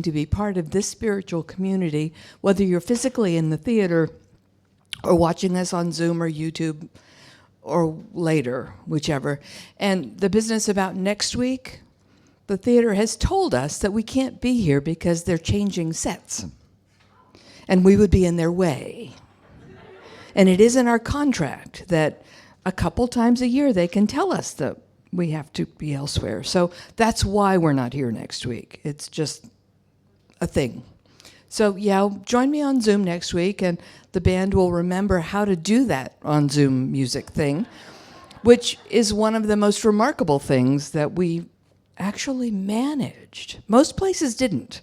to be part of this spiritual community, whether you're physically in the theater or watching us on Zoom or YouTube or later, whichever. And the business about next week, the theater has told us that we can't be here because they're changing sets. And we would be in their way. And it is in our contract that a couple times a year they can tell us that we have to be elsewhere. So that's why we're not here next week. It's just a thing. So yeah, join me on Zoom next week, and the band will remember how to do that on Zoom music thing, which is one of the most remarkable things that we actually managed. Most places didn't.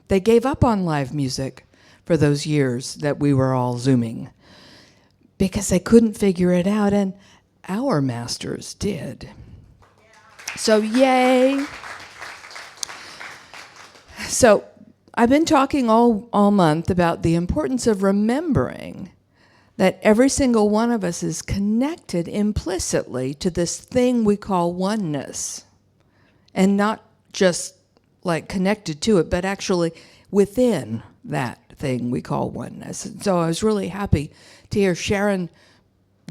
They gave up on live music for those years that we were all Zooming because they couldn't figure it out, and our masters did. So yay. So I've been talking all month about the importance of remembering that every single one of us is connected implicitly to this thing we call oneness. And not just like connected to it, but actually within that thing we call oneness. And so I was really happy to hear Sharon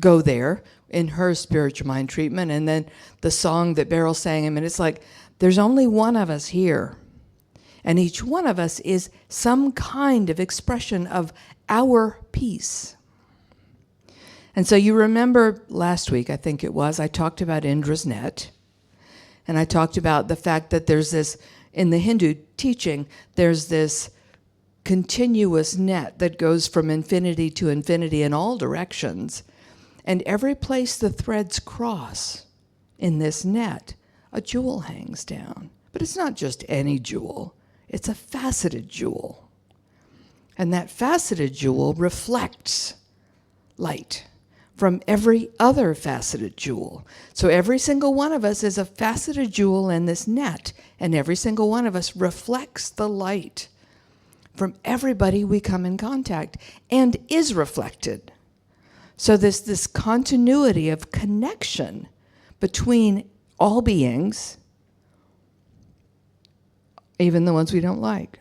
go there in her spiritual mind treatment, and then the song that Beryl sang him, and it's like, there's only one of us here. And each one of us is some kind of expression of our peace. And so you remember last week, I think it was, I talked about Indra's net. And I talked about the fact that there's this, in the Hindu teaching, there's this continuous net that goes from infinity to infinity in all directions. And every place the threads cross in this net, a jewel hangs down. But it's not just any jewel. It's a faceted jewel. And that faceted jewel reflects light from every other faceted jewel. So every single one of us is a faceted jewel in this net, and every single one of us reflects the light from everybody we come in contact and is reflected. So there's this continuity of connection between all beings, even the ones we don't like.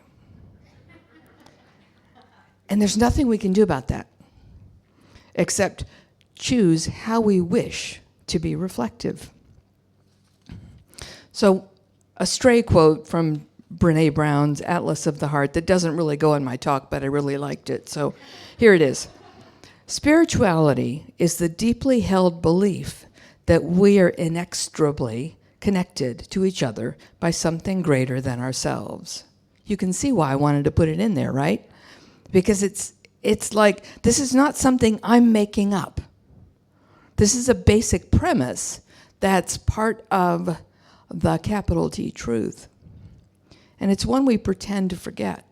And there's nothing we can do about that, except choose how we wish to be reflective. So a stray quote from Brene Brown's Atlas of the Heart that doesn't really go in my talk, but I really liked it. So here it is. Spirituality is the deeply held belief that we are inextricably connected to each other by something greater than ourselves. You can see why I wanted to put it in there, right? Because it's like, this is not something I'm making up. This is a basic premise that's part of the capital T truth. And it's one we pretend to forget.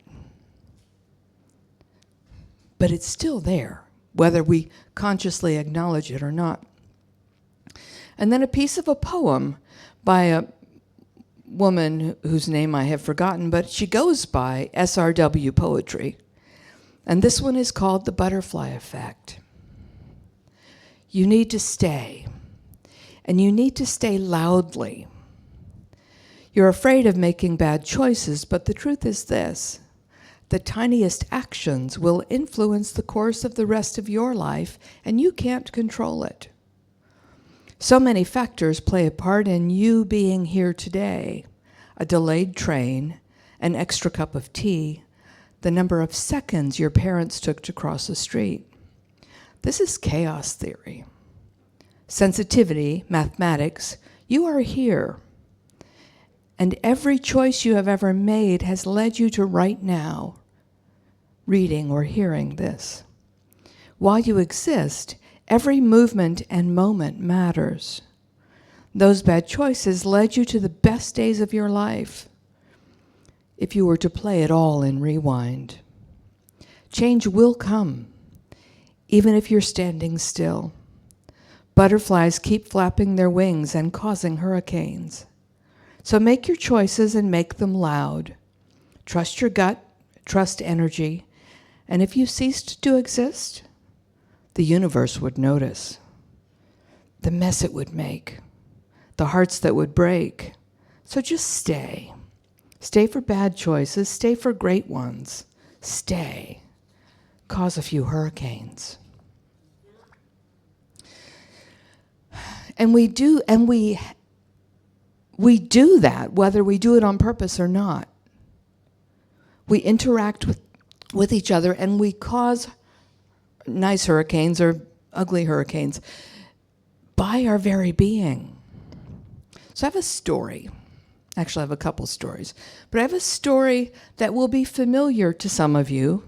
But it's still there, whether we consciously acknowledge it or not. And then a piece of a poem by a woman whose name I have forgotten, but she goes by SRW Poetry. And this one is called The Butterfly Effect. You need to stay, and you need to stay loudly. You're afraid of making bad choices, but the truth is this: the tiniest actions will influence the course of the rest of your life, and you can't control it. So many factors play a part in you being here today: a delayed train, an extra cup of tea, the number of seconds your parents took to cross the street. This is chaos theory. Sensitivity, mathematics, you are here. And every choice you have ever made has led you to right now, reading or hearing this. While you exist, every movement and moment matters. Those bad choices led you to the best days of your life, if you were to play it all in rewind. Change will come, even if you're standing still. Butterflies keep flapping their wings and causing hurricanes. So make your choices and make them loud. Trust your gut, trust energy, and if you ceased to exist, the universe would notice. The mess it would make, the hearts that would break. So just stay. Stay for bad choices. Stay for great ones. Stay. Cause a few hurricanes. And we do that whether we do it on purpose or not. We interact with each other and we cause nice hurricanes or ugly hurricanes by our very being. So I have a story. Actually, I have a couple stories. But I have a story that will be familiar to some of you,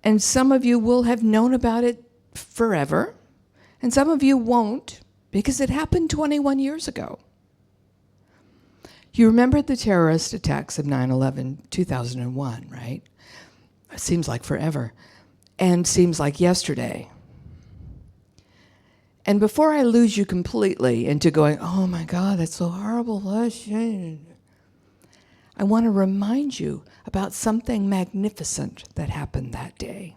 and some of you will have known about it forever, and some of you won't, because it happened 21 years ago. You remember the terrorist attacks of 9/11, 2001, right? It seems like forever, and seems like yesterday. And before I lose you completely into going, oh my God, that's so horrible, I want to remind you about something magnificent that happened that day.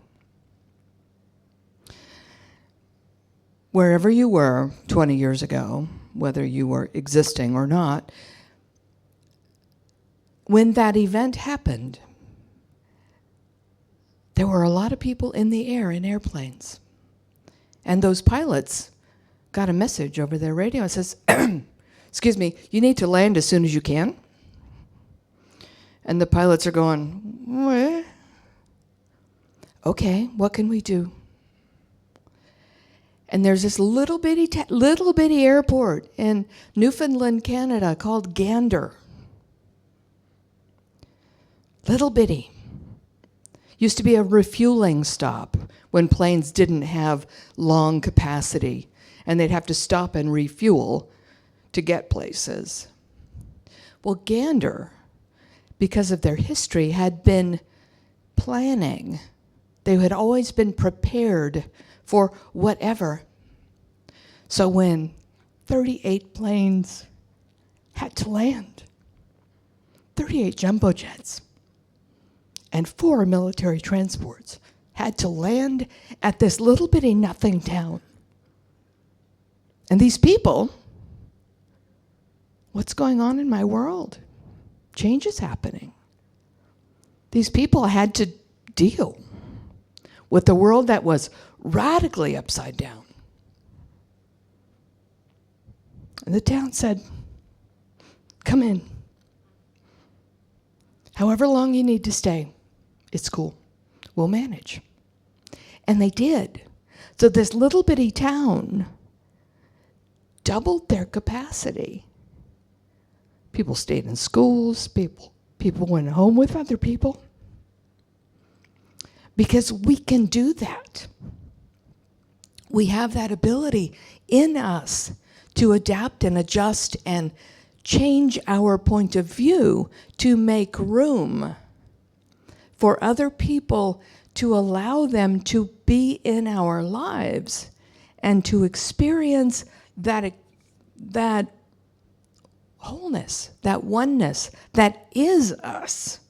Wherever you were 20 years ago, whether you were existing or not, when that event happened, there were a lot of people in the air in airplanes. And those pilots got a message over their radio. It says, excuse me, you need to land as soon as you can. And the pilots are going, what? Okay, what can we do? And there's this little bitty airport in Newfoundland, Canada called Gander. Little bitty. Used to be a refueling stop when planes didn't have long capacity and they'd have to stop and refuel to get places. Well, Gander, because of their history, had been planning. They had always been prepared for whatever. So when 38 planes had to land, 38 jumbo jets and 4 military transports had to land at this little bitty nothing town. And these people, what's going on in my world? Change is happening. These people had to deal with the world that was radically upside down. And the town said, come in. However long you need to stay, it's cool. We'll manage. And they did. So this little bitty town doubled their capacity. People stayed in schools, people went home with other people. Because we can do that. We have that ability in us to adapt and adjust and change our point of view to make room for other people, to allow them to be in our lives and to experience that wholeness, that oneness that is us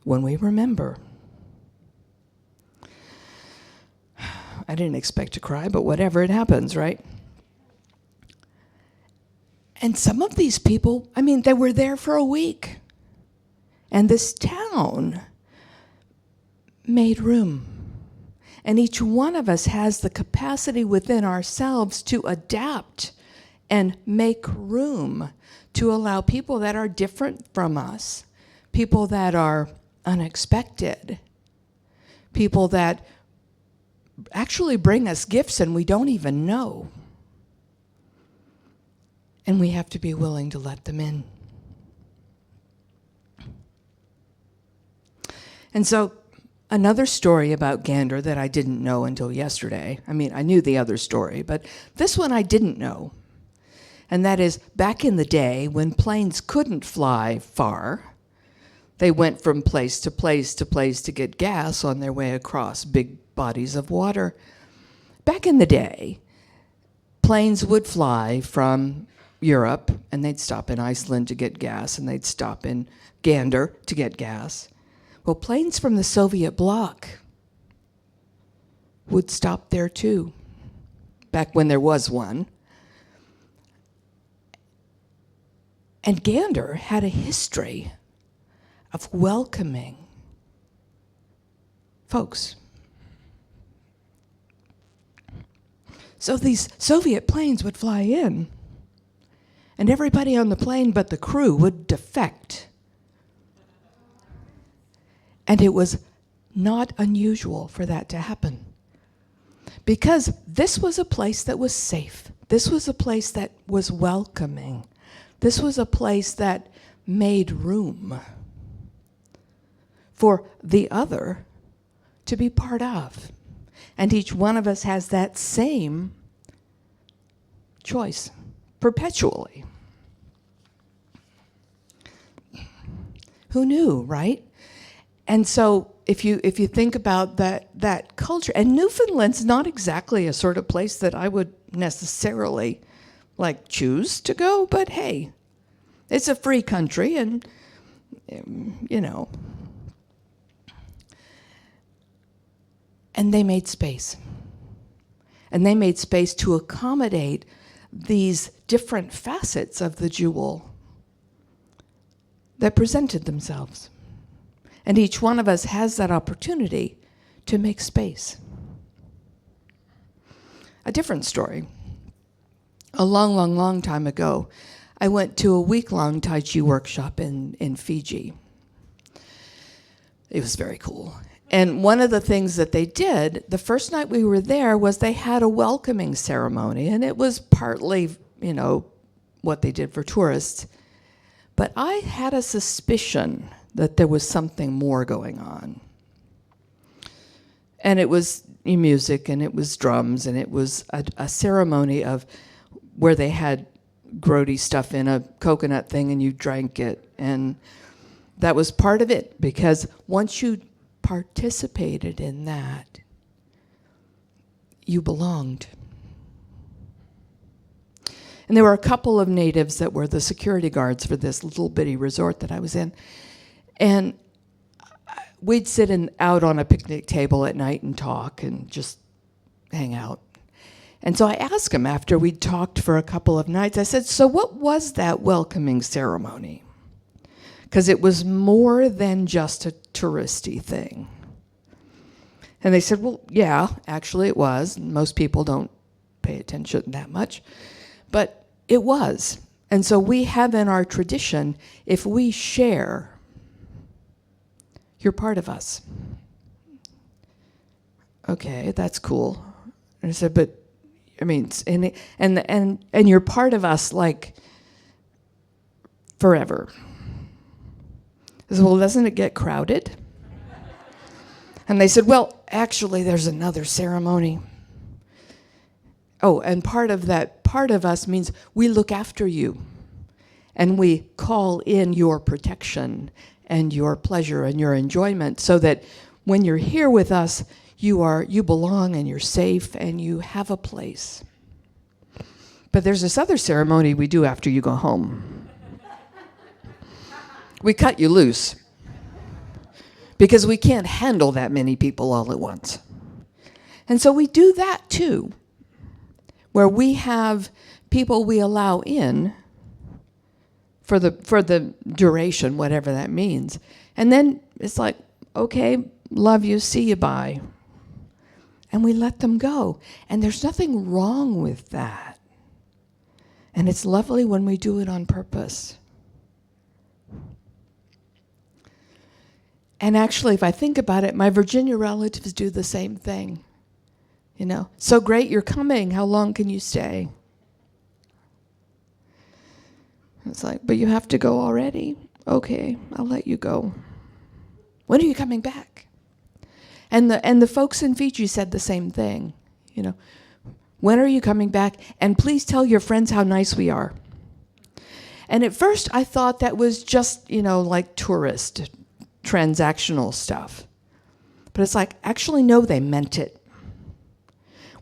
when we remember. I didn't expect to cry, but whatever, it happens, right? And some of these people, they were there for a week. And this town made room. And each one of us has the capacity within ourselves to adapt and make room to allow people that are different from us, people that are unexpected, people that actually bring us gifts and we don't even know. And we have to be willing to let them in. And so another story about Gander that I didn't know until yesterday. I knew the other story, but this one I didn't know. And that is, back in the day when planes couldn't fly far, they went from place to place to place to get gas on their way across big bodies of water. Back in the day, planes would fly from Europe, and they'd stop in Iceland to get gas, and they'd stop in Gander to get gas. Well, planes from the Soviet bloc would stop there too, back when there was one. And Gander had a history of welcoming folks. So these Soviet planes would fly in, and everybody on the plane but the crew would defect. And it was not unusual for that to happen, because this was a place that was safe. This was a place that was welcoming. This was a place that made room for the other to be part of. And each one of us has that same choice perpetually. Who knew, right? And so if you think about that culture, and Newfoundland's not exactly a sort of place that I would necessarily choose to go, but hey, it's a free country, and and they made space. And they made space to accommodate these different facets of the jewel that presented themselves. And each one of us has that opportunity to make space. A different story. A long time ago, I went to a week-long Tai Chi workshop in Fiji. It was very cool. And one of the things that they did, the first night we were there, was they had a welcoming ceremony. And it was partly, what they did for tourists. But I had a suspicion that there was something more going on. And it was music, and it was drums, and it was a ceremony of where they had grody stuff in a coconut thing and you drank it. And that was part of it, because once you participated in that, you belonged. And there were a couple of natives that were the security guards for this little bitty resort that I was in. And we'd sit out on a picnic table at night and talk and just hang out. And so I asked him after we'd talked for a couple of nights, I said, so what was that welcoming ceremony? Because it was more than just a touristy thing. And they said, well, yeah, actually it was. Most people don't pay attention that much. But it was. And so we have in our tradition, if we share, you're part of us. Okay, that's cool. And I said, but and you're part of us forever. I said, well, doesn't it get crowded? And they said, well, actually, there's another ceremony. Oh, and part of us means we look after you, and we call in your protection and your pleasure and your enjoyment, so that when you're here with us, you belong and you're safe and you have a place. But there's this other ceremony we do after you go home. We cut you loose, because we can't handle that many people all at once. And so we do that too, where we have people we allow in for the duration, whatever that means. And then it's like, okay, love you, see you, bye. And we let them go. And there's nothing wrong with that. And it's lovely when we do it on purpose. And actually, if I think about it, my Virginia relatives do the same thing. So great, you're coming. How long can you stay? It's like, but you have to go already. Okay, I'll let you go. When are you coming back? And the folks in Fiji said the same thing. When are you coming back? And please tell your friends how nice we are. And at first, I thought that was just, tourist, transactional stuff. But it's like, actually, no, they meant it.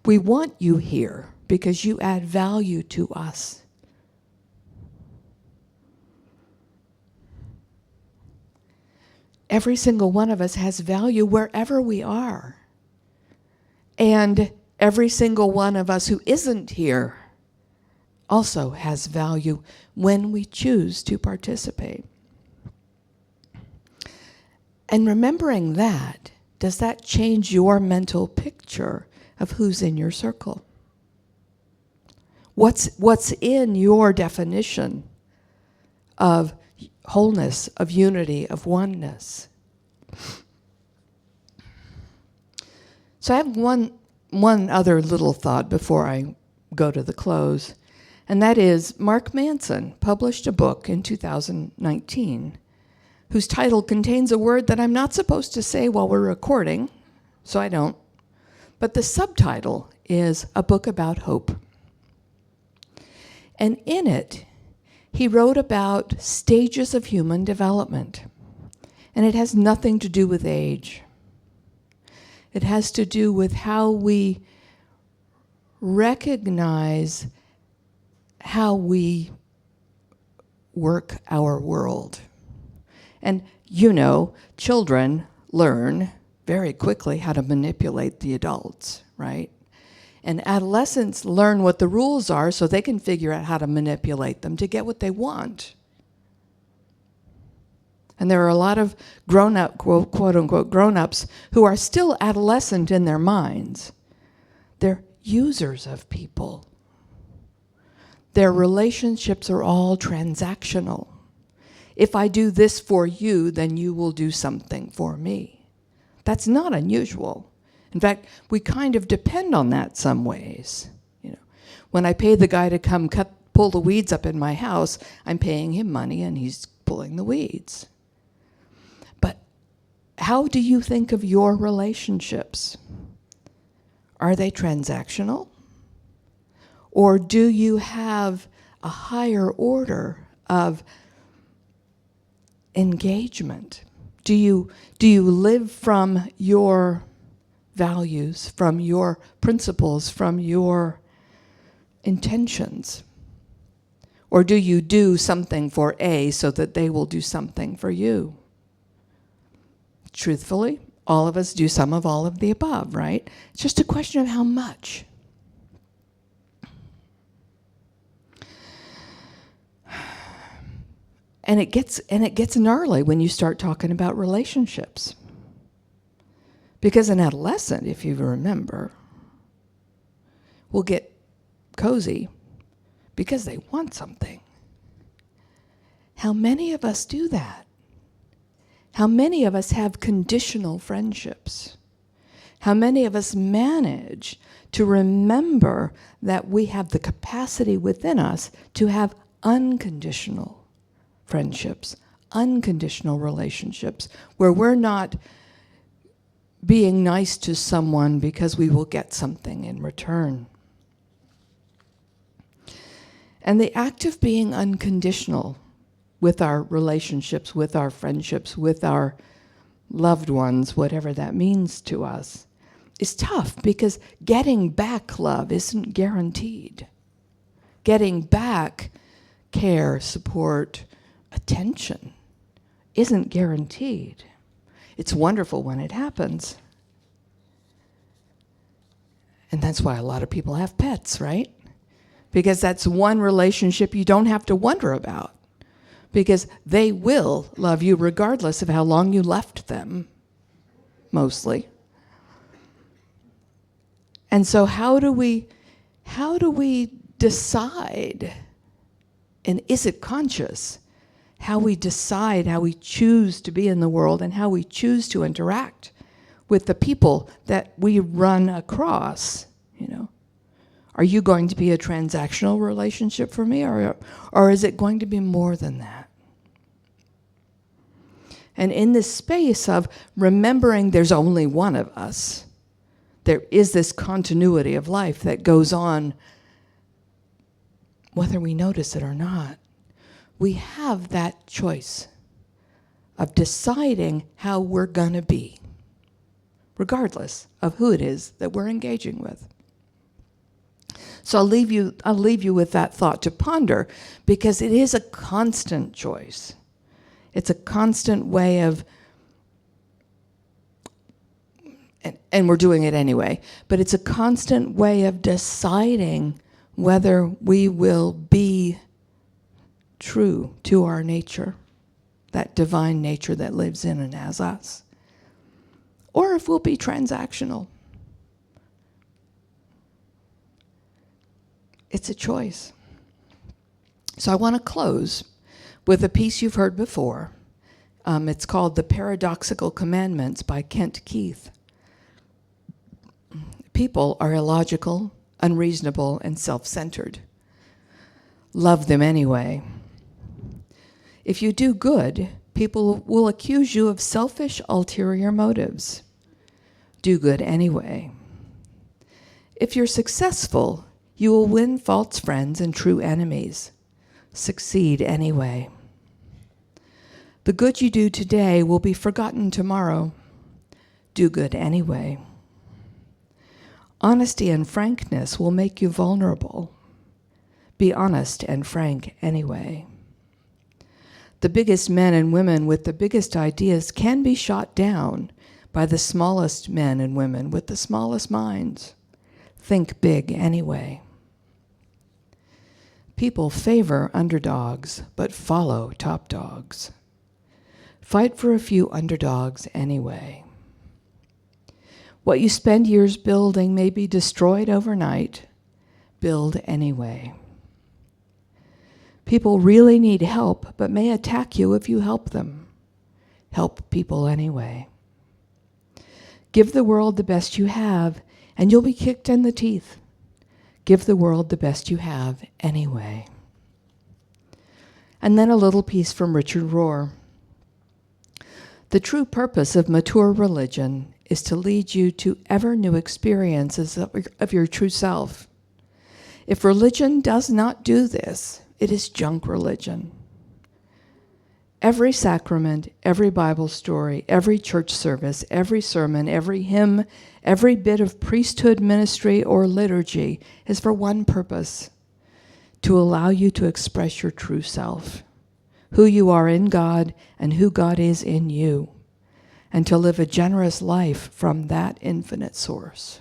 We want you here because you add value to us. Every single one of us has value wherever we are. And every single one of us who isn't here also has value when we choose to participate. And remembering that, does that change your mental picture of who's in your circle? What's in your definition of wholeness, of unity, of oneness? So I have one other little thought before I go to the close, and that is Mark Manson published a book in 2019 whose title contains a word that I'm not supposed to say while we're recording, so I don't. But the subtitle is A Book About Hope. And in it, he wrote about stages of human development. And it has nothing to do with age. It has to do with how we recognize how we work our world. And children learn very quickly how to manipulate the adults, right? And adolescents learn what the rules are so they can figure out how to manipulate them to get what they want. And there are a lot of grown-up, quote unquote, grown-ups who are still adolescent in their minds. They're users of people. Their relationships are all transactional. If I do this for you, then you will do something for me. That's not unusual. In fact, we kind of depend on that some ways. When I pay the guy to come pull the weeds up in my house, I'm paying him money and he's pulling the weeds. But how do you think of your relationships? Are they transactional? Or do you have a higher order of engagement? Do you live from your values, from your principles, from your intentions? Or do you do something for A so that they will do something for you? Truthfully, all of us do some of all of the above, right? It's just a question of how much. And it gets gnarly when you start talking about relationships. Because an adolescent, if you remember, will get cozy because they want something. How many of us do that? How many of us have conditional friendships? How many of us manage to remember that we have the capacity within us to have unconditional friendships, unconditional relationships, where we're not being nice to someone because we will get something in return? And the act of being unconditional with our relationships, with our friendships, with our loved ones, whatever that means to us, is tough because getting back love isn't guaranteed. Getting back care, support, attention isn't guaranteed. It's wonderful when it happens. And that's why a lot of people have pets, right? Because that's one relationship you don't have to wonder about. Because they will love you regardless of how long you left them, mostly. And so how do we decide, and is it conscious, how we decide, how we choose to be in the world and how we choose to interact with the people that we run across, Are you going to be a transactional relationship for me, or is it going to be more than that? And in this space of remembering there's only one of us, there is this continuity of life that goes on whether we notice it or not. We have that choice of deciding how we're gonna be, regardless of who it is that we're engaging with. So I'll leave you with that thought to ponder, because it is a constant choice. It's a constant way of, and we're doing it anyway, but it's a constant way of deciding whether we will be true to our nature, that divine nature that lives in and as us, or if we'll be transactional. It's a choice. So I want to close with a piece you've heard before. It's called The Paradoxical Commandments by Kent Keith. People are illogical, unreasonable, and self-centered. Love them anyway. If you do good, people will accuse you of selfish, ulterior motives. Do good anyway. If you're successful, you will win false friends and true enemies. Succeed anyway. The good you do today will be forgotten tomorrow. Do good anyway. Honesty and frankness will make you vulnerable. Be honest and frank anyway. The biggest men and women with the biggest ideas can be shot down by the smallest men and women with the smallest minds. Think big anyway. People favor underdogs, but follow top dogs. Fight for a few underdogs anyway. What you spend years building may be destroyed overnight. Build anyway. People really need help, but may attack you if you help them. Help people anyway. Give the world the best you have, and you'll be kicked in the teeth. Give the world the best you have anyway. And then a little piece from Richard Rohr. The true purpose of mature religion is to lead you to ever new experiences of your true self. If religion does not do this, it is junk religion. Every sacrament, every Bible story, every church service, every sermon, every hymn, every bit of priesthood ministry or liturgy is for one purpose: to allow you to express your true self, who you are in God and who God is in you, and to live a generous life from that infinite source.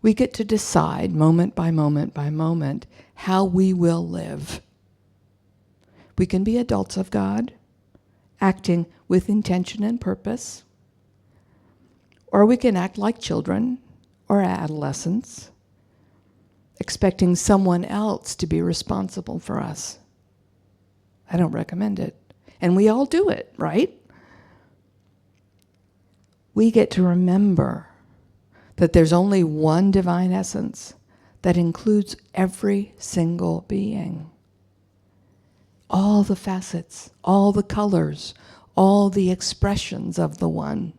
We get to decide moment by moment by moment how we will live. We can be adults of God, acting with intention and purpose, or we can act like children or adolescents, expecting someone else to be responsible for us. I don't recommend it. And we all do it, right? We get to remember that there's only one divine essence that includes every single being. All the facets, all the colors, all the expressions of the one.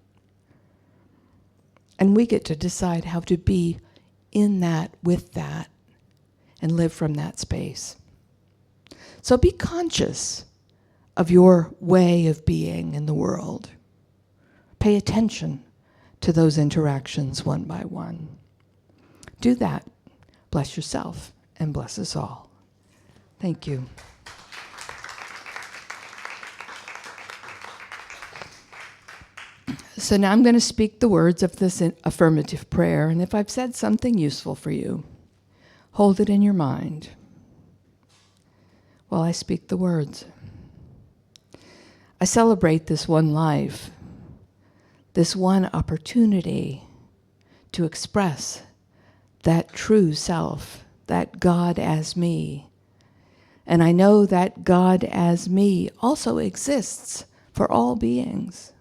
And we get to decide how to be in that, with that, and live from that space. So be conscious of your way of being in the world. Pay attention to those interactions one by one. Do that. Bless yourself and bless us all. Thank you. So now I'm going to speak the words of this affirmative prayer, and if I've said something useful for you, hold it in your mind while I speak the words. I celebrate this one life, this one opportunity to express that true self, that God as me. And I know that God as me also exists for all beings.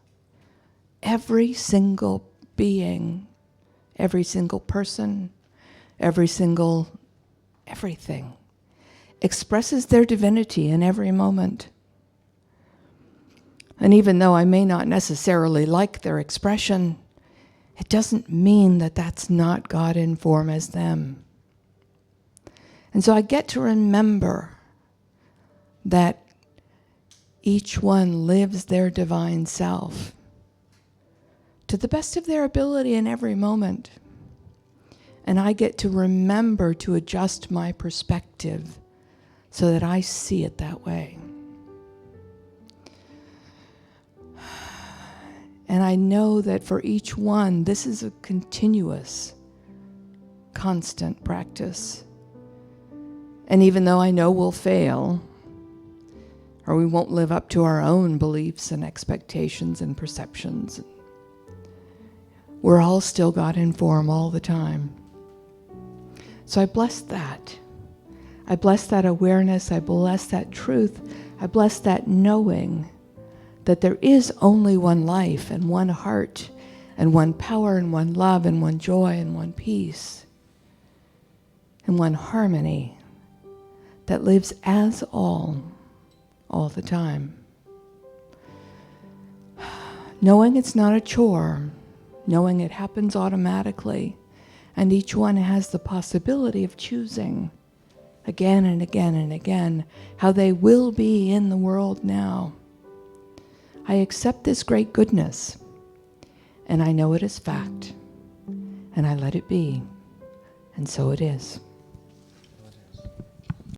Every single being, every single person, everything expresses their divinity in every moment. And even though I may not necessarily like their expression, it doesn't mean that that's not God in form as them. And so I get to remember that each one lives their divine self to the best of their ability in every moment. And I get to remember to adjust my perspective so that I see it that way. And I know that for each one, this is a continuous, constant practice. And even though I know we'll fail, or we won't live up to our own beliefs and expectations and perceptions, we're all still God in form all the time. So I bless that. I bless that awareness. I bless that truth. I bless that knowing that there is only one life and one heart and one power and one love and one joy and one peace and one harmony that lives as all the time. Knowing it's not a chore, knowing it happens automatically, and each one has the possibility of choosing again and again and again how they will be in the world now. I accept this great goodness, and I know it is fact, and I let it be, and so it is.